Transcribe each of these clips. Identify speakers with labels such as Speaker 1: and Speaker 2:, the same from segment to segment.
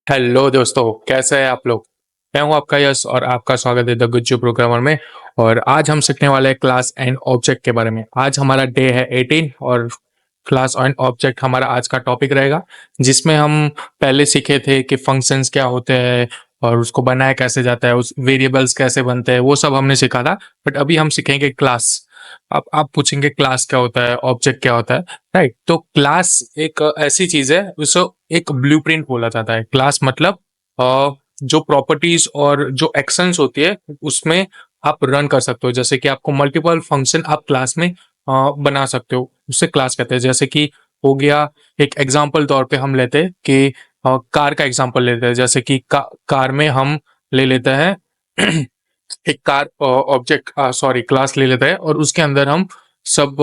Speaker 1: Hello दोस्तों, कैसे हैं आप लोग। मैं हूं आपका यश और आपका स्वागत है द गुज्जू प्रोग्रामर में। और आज हम सीखने वाले हैं क्लास एंड ऑब्जेक्ट के बारे में। आज हमारा डे है 18 और क्लास एंड ऑब्जेक्ट हमारा आज का टॉपिक रहेगा, जिसमें हम पहले सीखे थे कि फंक्शंस क्या होते हैं और उसको बनाया कैसे जाता है, उस वेरिएबल्स कैसे बनते हैं, वो सब हमने सीखा था। बट अभी हम सीखेंगे क्लास। अब आप पूछेंगे क्लास क्या होता है, ऑब्जेक्ट क्या होता है। राइट, तो क्लास एक ऐसी चीज है, उसको एक ब्लूप्रिंट बोला जाता है। क्लास मतलब जो प्रॉपर्टीज और जो एक्शंस होती है उसमें आप रन कर सकते हो। जैसे कि आपको मल्टीपल फंक्शन आप क्लास में बना सकते हो, उससे क्लास कहते हैं। जैसे कि हो गया, एक एग्जांपल तौर पे हम लेते हैं कि कार का एग्जांपल लेते हैं। जैसे कि कार में हम ले लेते हैं एक कार ऑब्जेक्ट सॉरी क्लास ले लेते हैं और उसके अंदर हम सब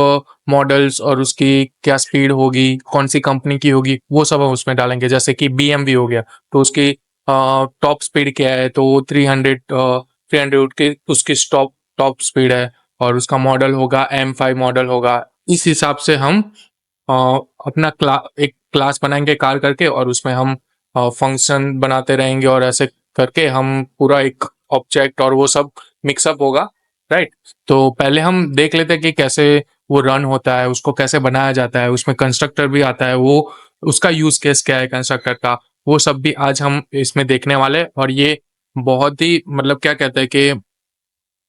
Speaker 1: मॉडल्स और उसकी क्या स्पीड होगी, कौन सी कंपनी की होगी, वो सब हम उसमें डालेंगे। जैसे कि BMW हो गया, तो उसकी टॉप स्पीड क्या है, तो 300 की उसकी टॉप टॉप स्पीड है। और उसका मॉडल होगा M5 मॉडल होगा। इस हिसाब से हम अ, अपना एक क्लास बनाएंगे कार करके, और उसमें हम फंक्शन बनाते रहेंगे और ऐसे करके हम पूरा एक ऑब्जेक्ट और वो सब मिक्सअप होगा। राइट, तो पहले हम देख लेते हैं कि कैसे वो रन होता है, उसको कैसे बनाया जाता है। उसमें कंस्ट्रक्टर भी आता है, वो उसका यूज केस क्या है कंस्ट्रक्टर का, वो सब भी आज हम इसमें देखने वाले हैं। और ये बहुत ही मतलब क्या कहते हैं कि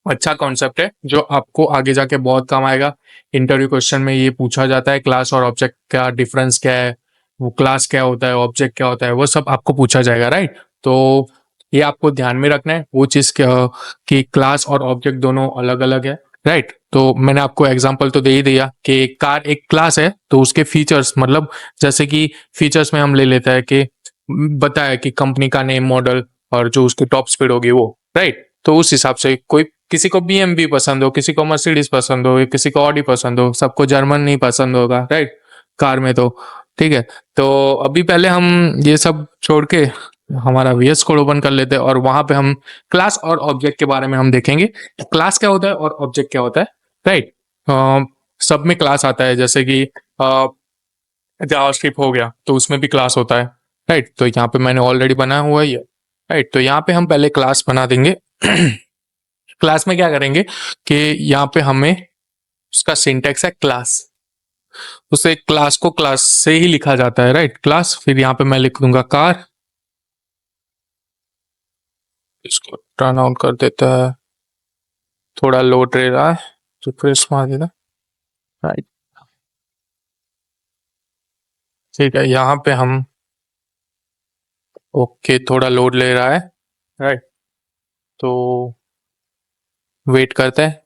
Speaker 1: अच्छा कॉन्सेप्ट है, जो आपको आगे जाके बहुत काम आएगा। इंटरव्यू क्वेश्चन में ये पूछा जाता है, क्लास और ऑब्जेक्ट का डिफरेंस क्या है, वो क्लास क्या होता है, ऑब्जेक्ट क्या होता है, वो सब आपको पूछा जाएगा। राइट, तो ये आपको ध्यान में रखना है वो चीज़ कि क्लास और ऑब्जेक्ट दोनों अलग अलग है। राइट, तो मैंने आपको एग्जांपल तो दे ही दिया कि कार एक क्लास है, तो उसके फीचर्स मतलब जैसे कि फीचर्स में हम ले लेते हैं कि बताया कि कंपनी का नेम, मॉडल और जो उसकी टॉप स्पीड होगी वो। राइट, तो उस हिसाब से कोई किसी को BMW पसंद हो, किसी को मर्सिडीज पसंद हो, किसी को ऑडी पसंद हो, सबको जर्मन नहीं पसंद होगा। राइट, कार में तो ठीक है। तो अभी पहले हम ये सब छोड़ के हमारा VS कोड ओपन कर लेते हैं और वहां पे हम क्लास और ऑब्जेक्ट के बारे में हम देखेंगे। क्लास क्या होता है और ऑब्जेक्ट क्या होता है। राइट, सब में क्लास आता है। जैसे कि जावास्क्रिप्ट हो गया, तो उसमें भी क्लास होता है। राइट, तो यहाँ पे मैंने ऑलरेडी बनाया हुआ है ये। राइट, तो यहाँ पे हम पहले क्लास बना देंगे। क्लास में क्या करेंगे कि यहाँ पे हमें उसका सिंटेक्स है क्लास। उसे क्लास को क्लास से ही लिखा जाता है। राइट, क्लास, फिर यहाँ पे मैं लिख दूंगा कार। इसको टर्न ऑन कर देता है, थोड़ा लोड रह रहा है, रिफ्रेश मार देना। राइट, ठीक है, यहाँ पे हम ओके, थोड़ा लोड ले रहा है। राइट, तो वेट करते हैं।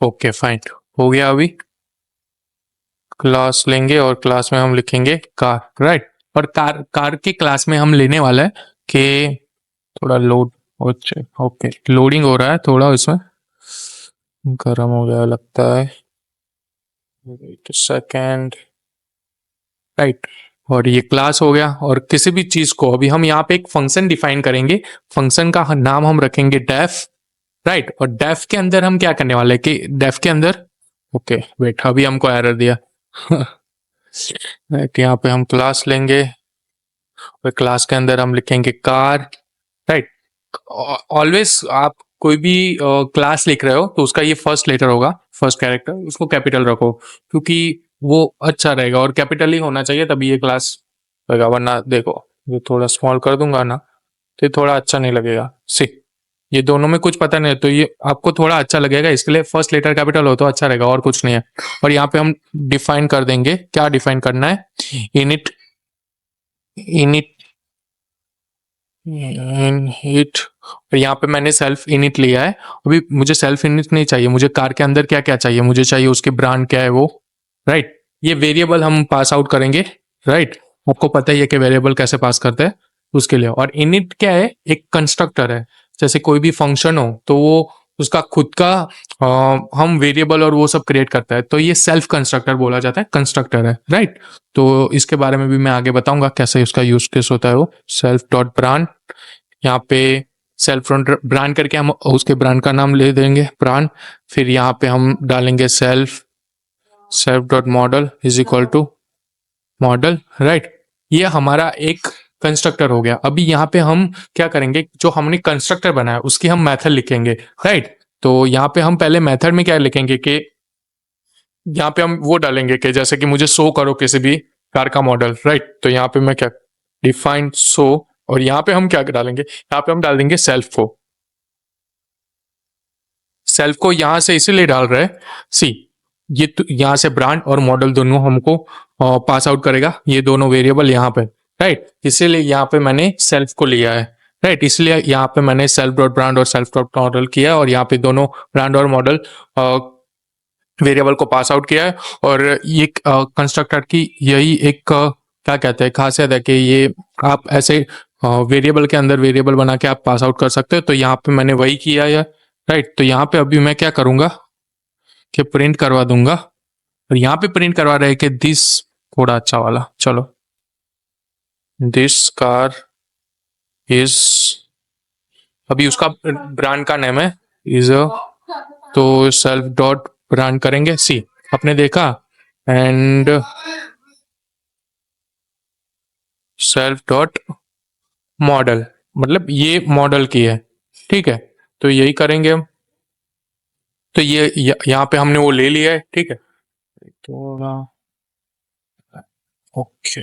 Speaker 1: ओके फाइन, हो गया। अभी क्लास लेंगे और क्लास में हम लिखेंगे कार। राइट, और कार कार की क्लास में हम लेने वाला है कि थोड़ा लोड, ओके लोडिंग हो रहा है थोड़ा, इसमें गर्म हो गया लगता है। Wait second. राइट, और ये क्लास हो गया। और किसी भी चीज को अभी हम यहाँ पे एक फंक्शन डिफाइन करेंगे। फंक्शन का नाम हम रखेंगे डेफ। राइट, और डेफ के अंदर हम क्या करने वाले हैं कि डेफ के अंदर, ओके वेट, अभी हमको एरर दिया। राइट, यहाँ पे हम क्लास लेंगे और क्लास के अंदर हम लिखेंगे कार। राइट, ऑलवेज आप कोई भी क्लास लिख रहे हो तो उसका ये फर्स्ट लेटर होगा, फर्स्ट कैरेक्टर, उसको कैपिटल रखो, क्योंकि वो अच्छा रहेगा। और कैपिटल ही होना चाहिए, तभी ये क्लास रहेगा। वरना देखो, ये थोड़ा स्मॉल कर दूंगा ना, तो ये थोड़ा अच्छा नहीं लगेगा। सी, ये दोनों में कुछ पता नहीं है, तो ये आपको थोड़ा अच्छा लगेगा, इसके लिए फर्स्ट लेटर कैपिटल हो तो अच्छा रहेगा, और कुछ नहीं है। और यहाँ पे हम डिफाइन कर देंगे, क्या डिफाइन करना है, इनिट इनिट इनिट। और यहाँ पे मैंने सेल्फ इनिट लिया है। अभी मुझे सेल्फ इनिट नहीं चाहिए, मुझे कार के अंदर क्या क्या चाहिए, मुझे चाहिए उसकी ब्रांड क्या है वो। राइट, ये वेरिएबल हम पास आउट करेंगे। राइट, आपको पता ही है कि वेरिएबल कैसे पास करते हैं उसके लिए। और इनिट क्या है, एक कंस्ट्रक्टर है। जैसे कोई भी फंक्शन हो तो वो उसका खुद का हम वेरिएबल और वो सब क्रिएट करता है, तो ये सेल्फ कंस्ट्रक्टर बोला जाता है, कंस्ट्रक्टर है। राइट, तो इसके बारे में भी मैं आगे बताऊंगा कैसे उसका यूज केस होता है। वो सेल्फ डॉट ब्रांड, यहाँ पे सेल्फ ब्रांड करके हम उसके ब्रांड का नाम ले देंगे ब्रांड। फिर यहाँ पे हम डालेंगे self self dot model is equal to model. Right, ये हमारा एक कंस्ट्रक्टर हो गया। अभी यहाँ पे हम क्या करेंगे, जो हमने कंस्ट्रक्टर बनाया उसकी हम मेथड लिखेंगे, राइट। तो यहाँ पे हम पहले मेथड में क्या लिखेंगे कि यहाँ पे हम वो डालेंगे कि जैसे कि मुझे शो करो किसी भी कार का मॉडल, राइट। तो यहाँ पे मैं क्या डिफाइन शो, और यहाँ पे हम क्या डालेंगे, यहाँ पे हम डाल देंगे सेल्फ को। सेल्फ को यहाँ से इसीलिए डाल रहे हैं, सी ये यहाँ से ब्रांड और मॉडल दोनों हमको पास आउट करेगा, ये दोनों वेरिएबल यहाँ पे, राइट। इसीलिए यहाँ पे मैंने सेल्फ को लिया है, राइट। इसलिए यहाँ पे मैंने सेल्फ डॉट ब्रांड और सेल्फ डॉट मॉडल किया है, और यहाँ पे दोनों ब्रांड और मॉडल वेरिएबल को पास आउट किया है। और ये कंस्ट्रक्टर की यही एक क्या कहते हैं खासियत है कि ये आप ऐसे वेरिएबल के अंदर वेरिएबल बना के आप पास आउट कर सकते हो। तो यहाँ पे मैंने वही किया है, राइट। तो यहाँ पे अभी मैं क्या करूंगा कि प्रिंट करवा दूंगा, और यहाँ पे प्रिंट करवा रहे कि दिस, थोड़ा अच्छा वाला, चलो, दिस कार इज, अभी उसका ब्रांड का नेम है इज, तो सेल्फ डॉट ब्रांड करेंगे, सी आपने देखा, एंड सेल्फ डॉट मॉडल, मतलब ये मॉडल की है, ठीक है। तो यही करेंगे हम। तो ये यहाँ पे हमने वो ले लिया है, ठीक है। थोड़ा ओके,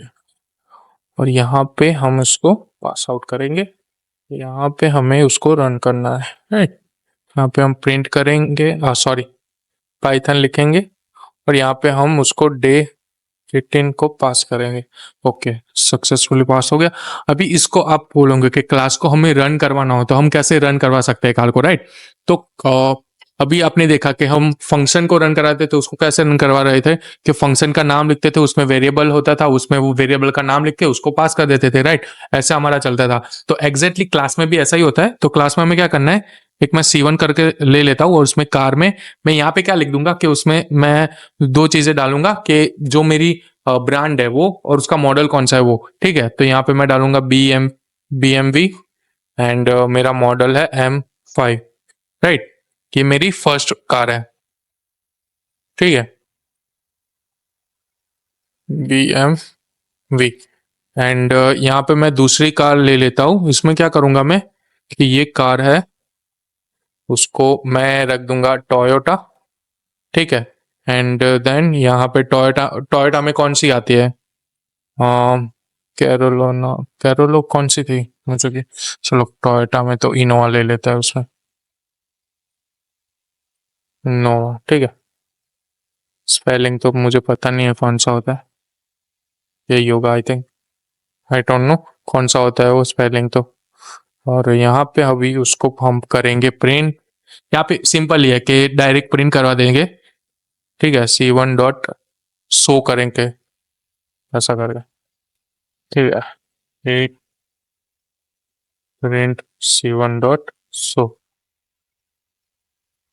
Speaker 1: और यहाँ पे हम इसको पास आउट करेंगे, यहाँ पे हमें उसको रन करना है, राइट। यहाँ पे हम प्रिंट करेंगे, सॉरी पाइथन लिखेंगे, और यहाँ पे हम उसको डे 18 को पास करेंगे। ओके, सक्सेसफुली पास हो गया। अभी इसको आप बोलोगे कि क्लास को हमें रन करवाना हो तो हम कैसे रन करवा सकते हैं कार को, राइट। तो अभी आपने देखा कि हम फंक्शन को रन कराते थे, उसको कैसे रन करवा रहे थे कि फंक्शन का नाम लिखते थे, उसमें वेरिएबल होता था, उसमें वो वेरिएबल का नाम लिख के उसको पास कर देते थे, राइट। ऐसे हमारा चलता था। तो एग्जैक्टली क्लास में भी ऐसा ही होता है। तो क्लास में हमें क्या करना है, एक मैं C1 करके ले लेता हूँ, और उसमें कार में मैं यहाँ पे क्या लिख दूंगा कि उसमें मैं दो चीजें डालूंगा कि जो मेरी ब्रांड है वो, और उसका मॉडल कौन सा है वो, ठीक है। तो यहाँ पे मैं डालूंगा BMW, एंड मेरा मॉडल है M5, राइट। ये मेरी फर्स्ट कार है, ठीक है, BMW। एंड यहाँ पे मैं दूसरी कार ले लेता हूँ। इसमें क्या करूंगा मैं कि ये कार है, उसको मैं रख दूंगा टोयोटा, ठीक है। एंड देन यहाँ पे टोयोटा, टोयोटा में कौन सी आती है, कैरोलो ना, कैरोलो कौन सी थी मुझे की, चलो टोयोटा में तो इनोवा ले लेता है उसमें, नो, ठीक है। स्पेलिंग तो मुझे पता नहीं है कौन सा होता है, यही होगा I think, I don't know कौन सा होता है वो स्पेलिंग तो। और यहाँ पे अभी उसको हम करेंगे प्रिंट, यहाँ पे सिंपल ही है कि डायरेक्ट प्रिंट करवा देंगे, ठीक है। C1 डॉट शो करेंगे ऐसा करके, ठीक है। प्रिंट C1 डॉट शो,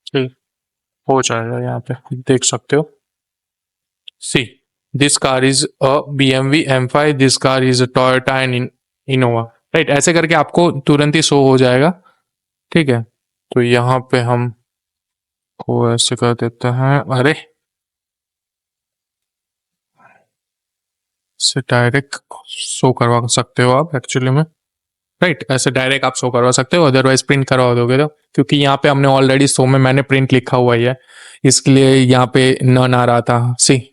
Speaker 1: ठीक हो जाएगा। यहाँ पे देख सकते हो, see this car is a BMW M5, this car is a Toyota and Innova, right. ऐसे करके आपको तुरंत ही शो हो जाएगा, ठीक है। तो यहाँ पे हम को ऐसे कर देते हैं, अरे से डायरेक्ट शो करवा सकते हो आप एक्चुअली में, राइट। ऐसे डायरेक्ट आप शो करवा सकते हो, अदरवाइज प्रिंट करवा दोगे तो, क्योंकि यहाँ पे हमने ऑलरेडी शो में मैंने प्रिंट लिखा हुआ ही है, इसलिए यहाँ पे नन आ रहा था, सी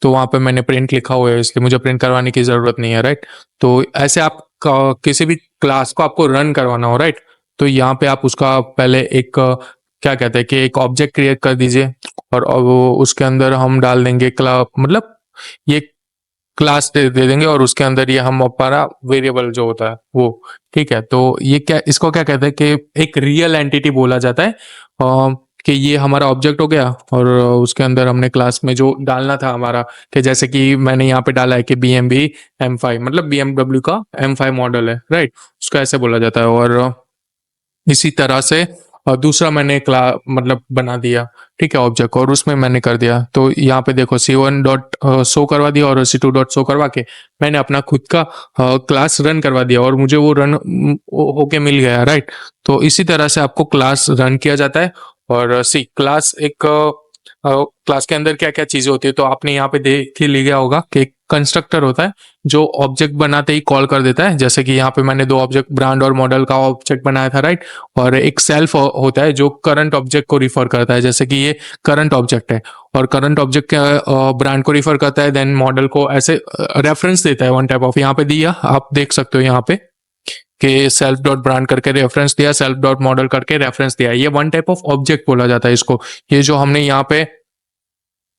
Speaker 1: तो वहां पे मैंने प्रिंट लिखा हुआ है, इसलिए मुझे प्रिंट करवाने की जरूरत नहीं है, राइट। तो ऐसे आप किसी भी क्लास को आपको रन करवाना हो, राइट, तो यहाँ पे आप उसका पहले एक क्या कहते हैं कि एक ऑब्जेक्ट क्रिएट कर दीजिए, और वो उसके अंदर हम डाल देंगे मतलब ये क्लास दे देंगे, और उसके अंदर ये हम हमारा वेरिएबल जो होता है वो, ठीक है। तो ये क्या, इसको क्या कहते हैं कि एक रियल एंटिटी बोला जाता है, कि ये हमारा ऑब्जेक्ट हो गया, और उसके अंदर हमने क्लास में जो डालना था हमारा, कि जैसे कि मैंने यहाँ पे डाला है कि BMW M5, मतलब BMW का M5 मॉडल है, राइट, उसको ऐसे बोला जाता है। और इसी तरह से दूसरा मैंने मतलब बना दिया, ठीक है, ऑब्जेक्ट, और उसमें मैंने कर दिया। तो यहाँ पे देखो C1 डॉट शो करवा दिया, और C2 डॉट शो करवा के मैंने अपना खुद का क्लास रन करवा दिया, और मुझे वो रन होके मिल गया, राइट। तो इसी तरह से आपको क्लास रन किया जाता है। और सी क्लास एक क्लास के अंदर क्या क्या चीजें होती है, तो आपने यहाँ पे देख ही लिया होगा कि एक कंस्ट्रक्टर होता है जो ऑब्जेक्ट बनाते ही कॉल कर देता है। जैसे कि यहाँ पे मैंने दो ऑब्जेक्ट, ब्रांड और मॉडल का ऑब्जेक्ट बनाया था, राइट। और एक सेल्फ होता है जो करंट ऑब्जेक्ट को रिफर करता है, जैसे कि ये करंट ऑब्जेक्ट है और करंट ऑब्जेक्ट के ब्रांड को रिफर करता है, देन मॉडल को ऐसे रेफरेंस देता है, वन टाइप ऑफ। यहाँ पे दिया, आप देख सकते हो यहाँ पे कि सेल्फ डॉट ब्रांड करके रेफरेंस दिया, सेल्फ डॉट मॉडल करके रेफरेंस दिया। ये वन टाइप ऑफ ऑब्जेक्ट बोला जाता है इसको। ये जो हमने यहाँ पे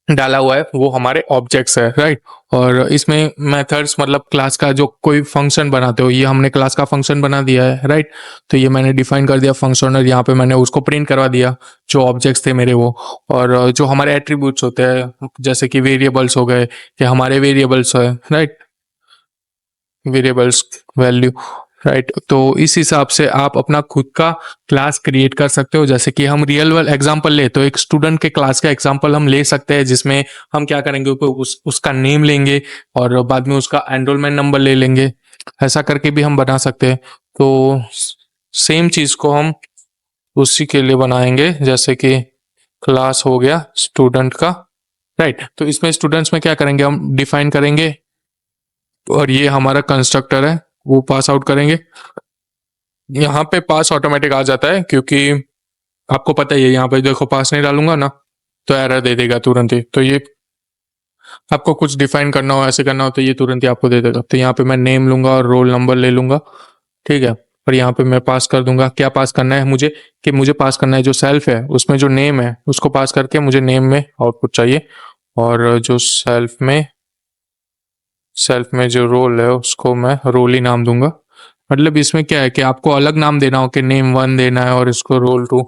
Speaker 1: डाला हुआ है वो हमारे ऑब्जेक्ट्स है, राइट। और इसमें मेथड्स मतलब क्लास का जो कोई फंक्शन बनाते हो, ये हमने क्लास का फंक्शन बना दिया है, राइट। तो ये मैंने डिफाइन कर दिया फंक्शन, और यहाँ पे मैंने उसको प्रिंट करवा दिया जो ऑब्जेक्ट्स थे मेरे वो। और जो हमारे एट्रीब्यूट्स होते हैं जैसे कि वेरिएबल्स हो गए, कि हमारे वेरिएबल्स है, राइट, वेरिएबल्स वैल्यू, राइट। तो इस हिसाब से आप अपना खुद का क्लास क्रिएट कर सकते हो। जैसे कि हम रियल वर्ल्ड एग्जांपल ले, तो एक स्टूडेंट के क्लास का एग्जांपल हम ले सकते हैं, जिसमें हम क्या करेंगे, उसका नेम लेंगे और बाद में उसका एनरोलमेंट नंबर ले लेंगे। ऐसा करके भी हम बना सकते हैं। तो सेम चीज को हम उसी के लिए बनाएंगे, जैसे कि क्लास हो गया स्टूडेंट का, राइट। तो इसमें स्टूडेंट्स में क्या करेंगे, हम डिफाइन करेंगे और ये हमारा कंस्ट्रक्टर है वो पास आउट करेंगे। यहाँ पे पास ऑटोमेटिक आ जाता है, क्योंकि आपको पता ही है यहाँ पे देखो पास नहीं डालूंगा ना तो एरर दे देगा तुरंत ही। तो ये आपको कुछ डिफाइन करना हो, ऐसे करना हो, तो ये तुरंत ही आपको दे देगा। तो यहाँ पे मैं नेम लूंगा और रोल नंबर ले लूंगा, ठीक है। और यहाँ पे मैं पास कर दूंगा, क्या पास करना है मुझे, कि मुझे पास करना है जो सेल्फ है उसमें जो नेम है उसको पास करके मुझे नेम में आउटपुट चाहिए। और जो सेल्फ में जो रोल है उसको मैं रोल ही नाम दूंगा। मतलब इसमें क्या है कि आपको अलग नाम देना हो, कि नेम वन देना है और इसको रोल टू,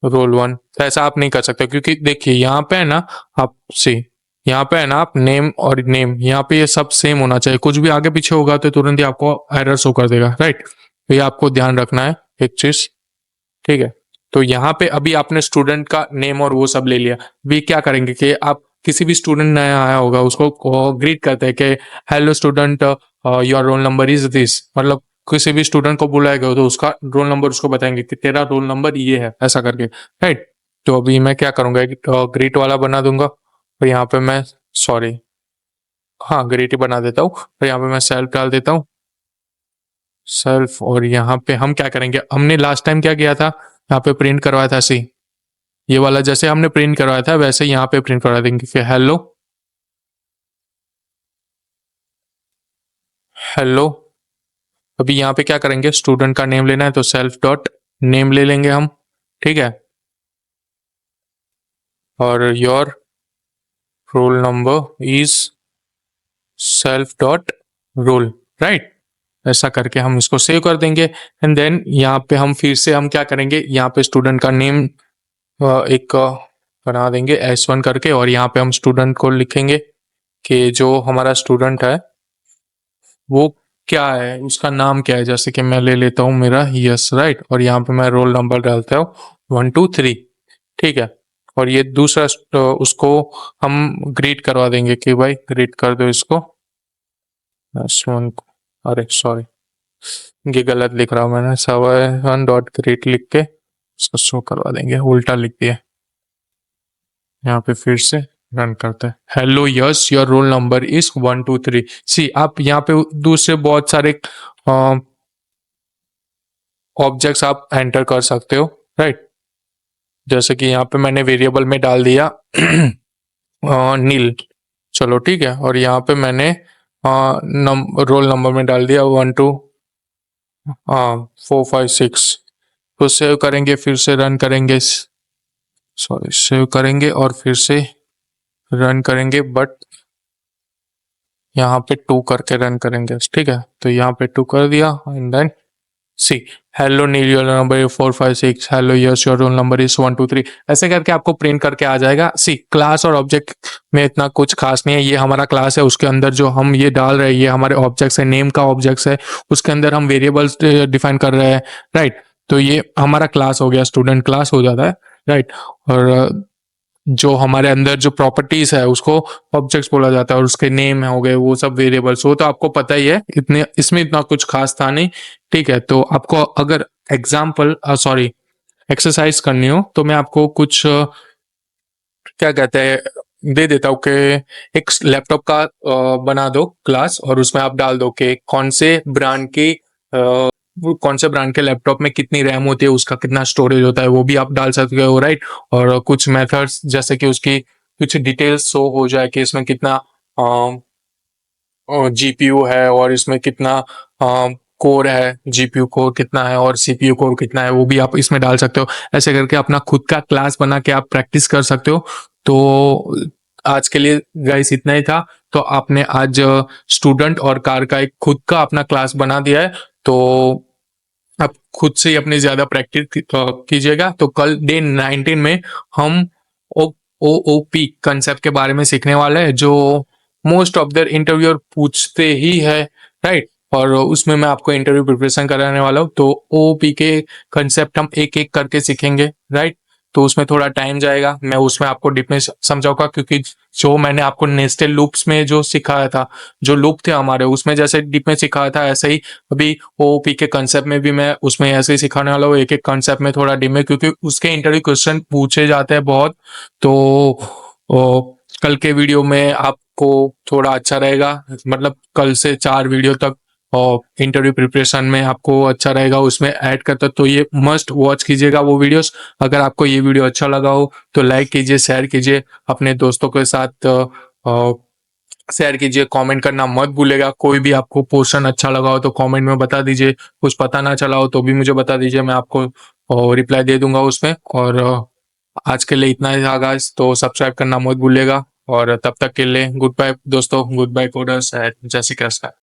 Speaker 1: रोल वन, तो ऐसा आप नहीं कर सकते। क्योंकि देखिए यहाँ पे है ना, आप सी यहाँ पे है ना, आप नेम और नेम यहाँ पे ये सब सेम होना चाहिए। कुछ भी आगे पीछे होगा तो तुरंत ही आपको एरर शो कर देगा, राइट। तो ये आपको ध्यान रखना है एक चीज, ठीक है। तो यहाँ पे अभी आपने स्टूडेंट का नेम और वो सब ले लिया। वे क्या करेंगे कि आप किसी भी स्टूडेंट नया आया होगा उसको ग्रीट करते हैं कि hello student, your roll number is this. मतलब किसी भी स्टूडेंट को बुलाएगा तो उसका रोल नंबर उसको बताएंगे कि तेरा रोल नंबर ये है, ऐसा करके, राइट। तो अभी मैं क्या करूंगा, ग्रीट वाला बना दूंगा और यहाँ पे मैं, सॉरी, हाँ ग्रीट ही बना देता हूँ। और यहाँ पे मैं सेल्फ डाल देता हूँ, सेल्फ। और यहाँ पे हम क्या करेंगे, हमने लास्ट टाइम क्या किया था, यहाँ पे प्रिंट करवाया था सी, ये वाला जैसे हमने प्रिंट करवाया था वैसे यहाँ पे प्रिंट करवा देंगे कि हेलो, हेलो। अभी यहाँ पे क्या करेंगे, स्टूडेंट का नेम लेना है तो सेल्फ डॉट नेम ले लेंगे हम, ठीक है। और your roll number is self dot roll, right. ऐसा करके हम इसको सेव कर देंगे। एंड देन यहाँ पे हम फिर से हम क्या करेंगे, यहाँ पे स्टूडेंट का नेम एक बना देंगे S1 करके, और यहाँ पे हम स्टूडेंट को लिखेंगे कि जो हमारा स्टूडेंट है वो क्या है, उसका नाम क्या है। जैसे कि मैं ले लेता हूँ मेरा यस, राइट। और यहाँ पे मैं रोल नंबर डालता हूँ 123, ठीक है। और ये दूसरा उसको हम ग्रीट करवा देंगे कि भाई ग्रीट कर दो इसको S1। अरे सॉरी, ये गलत लिख रहा हूँ मैंने, 7 डॉट ग्रीट लिख के उसको शो करवा देंगे, उल्टा लिख दिया। यहाँ पे फिर से रन करते हैं, hello yes your roll number is 123। सी आप यहाँ पे दूसरे बहुत सारे ऑब्जेक्ट्स आप एंटर कर सकते हो, राइट। जैसे कि यहाँ पे मैंने वेरिएबल में डाल दिया नील, चलो ठीक है। और यहाँ पे मैंने रोल नंबर में डाल दिया 1 2 4 5 6। तो सेव करेंगे, फिर से रन करेंगे, सॉरी सेव करेंगे और फिर से रन करेंगे, बट यहाँ पे 2 करके रन करेंगे, ठीक है। तो यहाँ पे 2 कर दिया and then see hello Neel your number 4 5 6, hello yes your roll number is 1 2 3। ऐसे करके आपको प्रिंट करके आ जाएगा। सी क्लास और ऑब्जेक्ट में इतना कुछ खास नहीं है, ये हमारा क्लास है, उसके अंदर जो हम ये डाल रहे हैं ये हमारे ऑब्जेक्ट्स है, नेम का ऑब्जेक्ट्स है, उसके अंदर हम वेरिएबल्स डिफाइन कर रहे हैं, राइट। तो ये हमारा क्लास हो गया, स्टूडेंट क्लास हो जाता है, राइट। और जो हमारे अंदर जो प्रॉपर्टीज है उसको ऑब्जेक्ट्स बोला जाता है, और उसके नेम हो गए वो सब वेरिएबल्स, वो तो आपको पता ही है, इतने इसमें इतना कुछ खास था नहीं, ठीक है। तो आपको अगर एग्जाम्पल सॉरी एक्सरसाइज करनी हो तो मैं आपको कुछ क्या कहते हैं दे देता हूँ कि एक लैपटॉप का बना दो क्लास और उसमें आप डाल दो कि कौन से ब्रांड के लैपटॉप में कितनी रैम होती है, उसका कितना स्टोरेज होता है, वो भी आप डाल सकते हो, राइट। और कुछ मेथड्स जैसे कि उसकी कुछ डिटेल्स शो हो जाए कि इसमें कितना जीपीयू है और इसमें कितना कोर है, जीपीयू कोर कितना है और सीपीयू कोर कितना है, वो भी आप इसमें डाल सकते हो। ऐसे करके अपना खुद का क्लास बना के आप प्रैक्टिस कर सकते हो। तो आज के लिए गाइस इतना ही था। तो आपने आज स्टूडेंट और कार का एक खुद का अपना क्लास बना दिया है। तो आप खुद से ही अपनी ज्यादा प्रैक्टिस कीजिएगा। तो कल डे 19 में हम ओ ओ पी कंसेप्ट के बारे में सीखने वाले हैं, जो मोस्ट ऑफ द इंटरव्यूअर पूछते ही है, राइट। और उसमें मैं आपको इंटरव्यू प्रिपरेशन कराने वाला हूँ। तो ओपी के कंसेप्ट हम एक एक करके सीखेंगे, राइट। तो उसमें थोड़ा टाइम जाएगा, मैं उसमें आपको डीप में समझाऊंगा, क्योंकि जो मैंने आपको नेस्टेड लूप्स में जो सिखाया था, जो लूप थे हमारे, उसमें जैसे डीप में सिखाया था ऐसे ही अभी ओपी के कंसेप्ट में भी मैं उसमें ऐसे ही सिखाने वाला हूँ, एक एक कंसेप्ट में थोड़ा डीप में, क्योंकि उसके इंटरव्यू क्वेश्चन पूछे जाते हैं बहुत। तो कल के वीडियो में आपको थोड़ा अच्छा रहेगा, मतलब कल से 4 वीडियो तक और इंटरव्यू प्रिपरेशन में आपको अच्छा रहेगा, उसमें ऐड करता। तो ये मस्ट वॉच कीजिएगा वो वीडियोस। अगर आपको ये वीडियो अच्छा लगा हो तो लाइक कीजिए, शेयर कीजिए अपने दोस्तों के साथ, शेयर कीजिए, कमेंट करना मत भूलेगा। कोई भी आपको पोर्शन अच्छा लगा हो तो कमेंट में बता दीजिए, कुछ पता ना चला हो तो भी मुझे बता दीजिए, मैं आपको रिप्लाई दे दूंगा उसमें। और आज के लिए इतना ही था गाइस, तो सब्सक्राइब करना मत भूलिएगा। और तब तक के लिए गुड बाय दोस्तों, गुड बाय कोडर्स, जय श्री कृष्ण।